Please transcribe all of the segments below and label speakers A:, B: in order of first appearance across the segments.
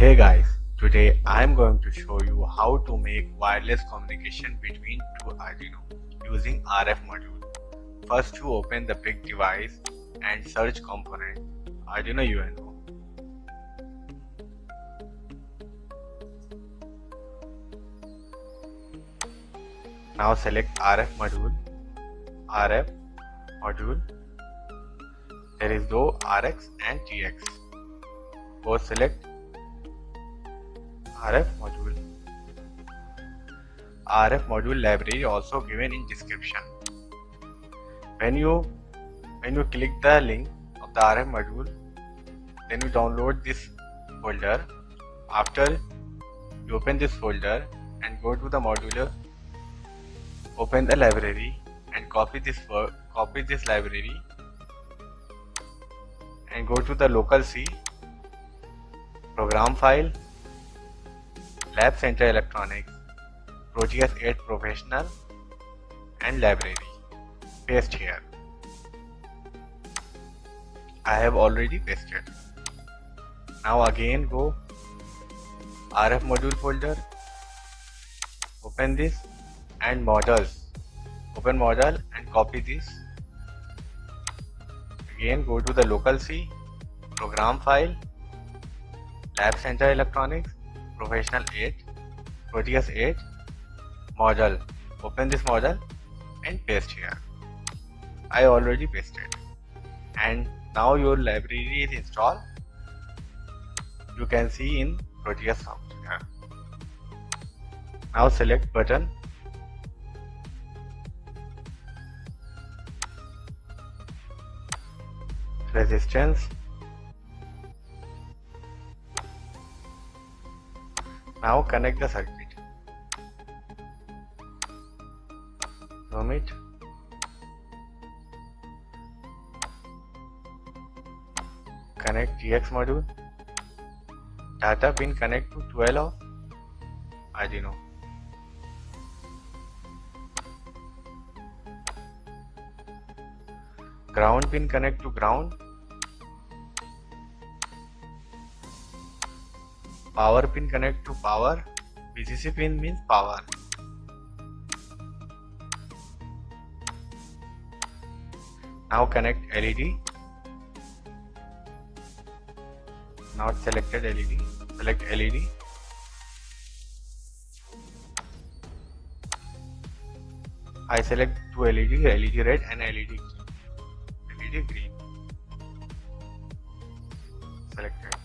A: Hey guys, today I am going to show you how to make wireless communication between two Arduino using RF module. First, you open the big device and search component Arduino UNO. Now select RF module. There is no RX and TX. Both select RF module. RF module library also given in description. When you click the link of the RF module, then you download this folder. After you open this folder and go to the module, open the library and copy this library and go to the local C, program file, Lab Center Electronics, Proteus8 Professional and library. Paste here. I have already pasted. Now again go RF module folder, open this and models. Open model and copy this. Again go to the local C, program file, Lab Center Electronics, Professional 8, Proteus 8, model. Open this model and paste here. I already pasted. And now your library is installed. You can see in Proteus Software. Now select button. Resistance. Now connect the circuit. Zoom it. Connect TX module. Data pin connect to 12 of Arduino. Ground pin connect to ground. Power pin connect to power. VCC pin means power. Now connect LED. Not selected LED. Select LED. I select two LED, LED red and LED green. Selected.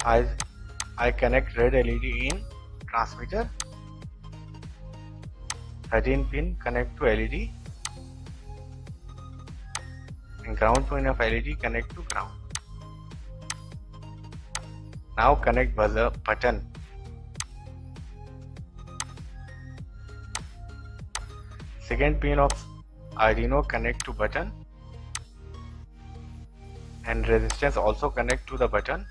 A: I connect red LED in transmitter. 13 pin connect to LED and ground pin of LED connect to ground. Now connect buzzer button. Second pin of Arduino connect to button and resistance also connect to the button.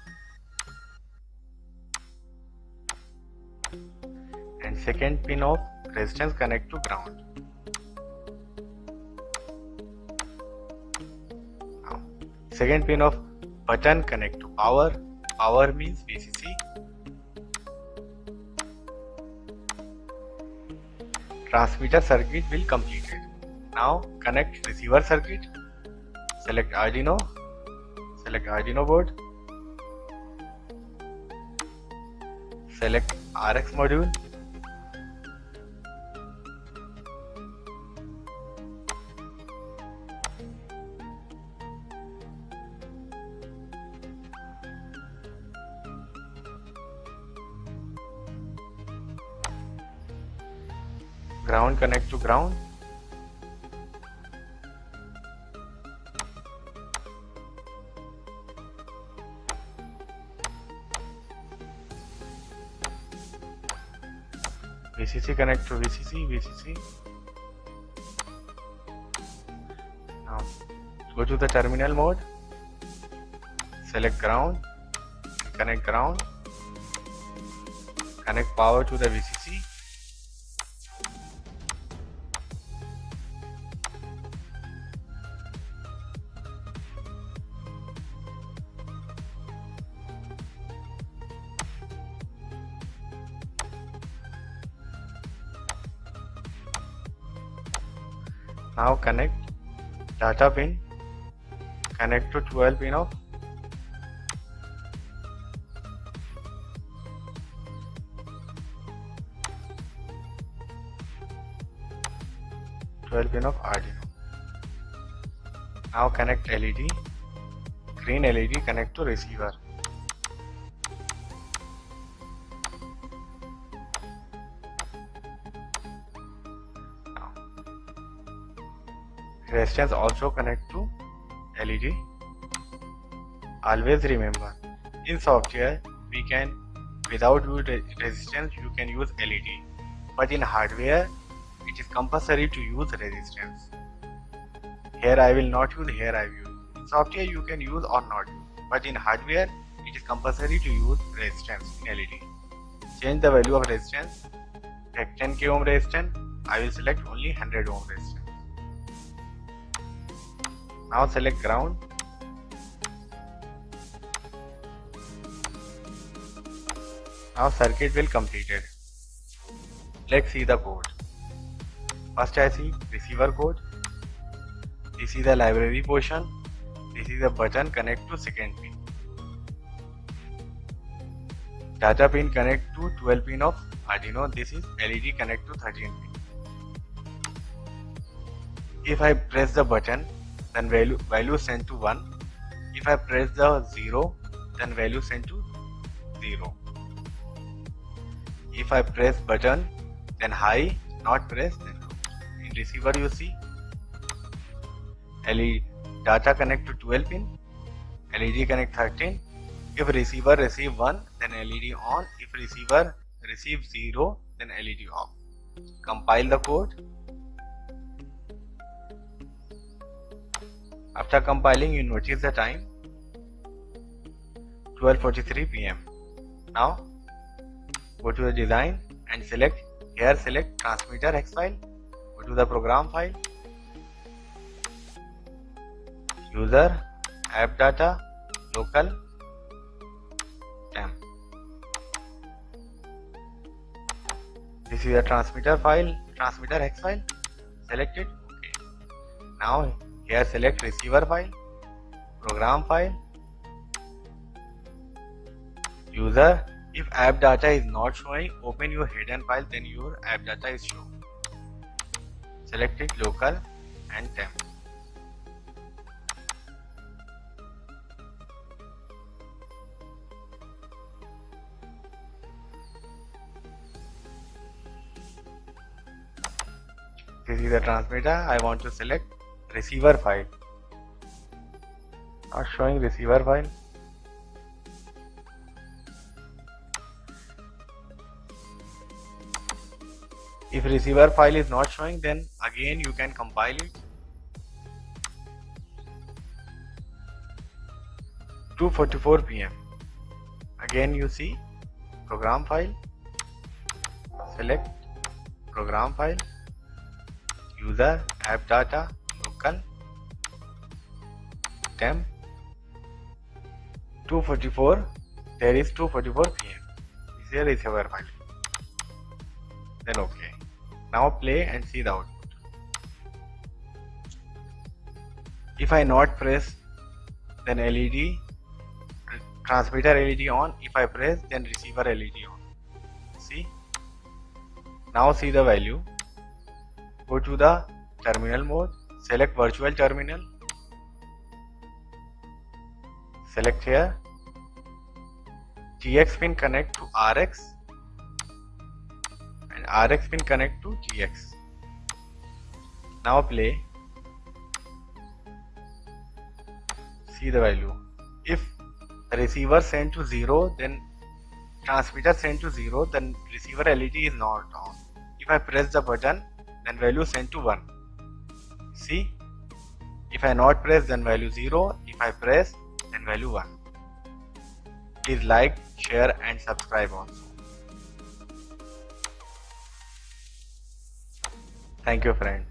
A: And second pin of resistance connect to ground. Now, second pin of button connect to power. Power means VCC. Transmitter circuit will completed. Now connect receiver circuit. Select Arduino. Select Arduino board. Select RX module. Ground connect to ground. VCC connect to VCC. Now go to the terminal mode. Select ground. Connect ground. Connect power to the VCC. Now connect data pin, connect to 12 pin of Arduino. Now connect LED, green LED connect to receiver. Resistance also connect to LED. Always remember, in software we can, without resistance you can use LED, but in hardware it is compulsory to use resistance. Here I will not use, here I will use. In software you can use or not use, but in hardware it is compulsory to use resistance in LED. Change the value of resistance. Take 10k ohm resistance, I will select only 100 ohm resistance. Now select ground. Now circuit will completed. Let's see the code. First I see receiver code. This is the library portion. This is the button connect to second pin. Data pin connect to 12 pin of Arduino. This is LED connect to 13 pin. If I press the button, then value sent to 1. If I press the 0, then value sent to 0. If I press button, then high, not press, then low. In receiver you see LED data connect to 12 pin, LED connect 13. If receiver receive 1, then LED on. If receiver receive 0, then LED off. Compile the code. After compiling, you notice the time 12:43 PM. Now go to the design and select transmitter hex file. Go to the program file, user, app data, local, temp. This is a transmitter hex file. Select it. Okay. Now here select receiver file, program file, user. If app data is not showing, open your hidden file, then your app data is shown. Select it, local and temp. This is the transmitter. I want to select receiver file. Not showing receiver file. If receiver file is not showing, then again you can compile it. 2:44 PM. Again you see program file. Select program file, user, app data, local, temp. 2:44. There is 2:44 PM. This is a receiver file. Then okay. Now play and see the output. If I not press, then LED, transmitter LED on. If I press, then receiver LED on. See? Now see the value. Go to the terminal mode. Select virtual terminal. Select here. GX pin connect to RX. RX pin connect to GX. Now play. See the value. If receiver sent to 0, then transmitter sent to 0, then receiver LED is not on. If I press the button, then value sent to 1. See? If I not press, then value 0. If I press, then value 1. Please like, share and subscribe also. Thank you, friend.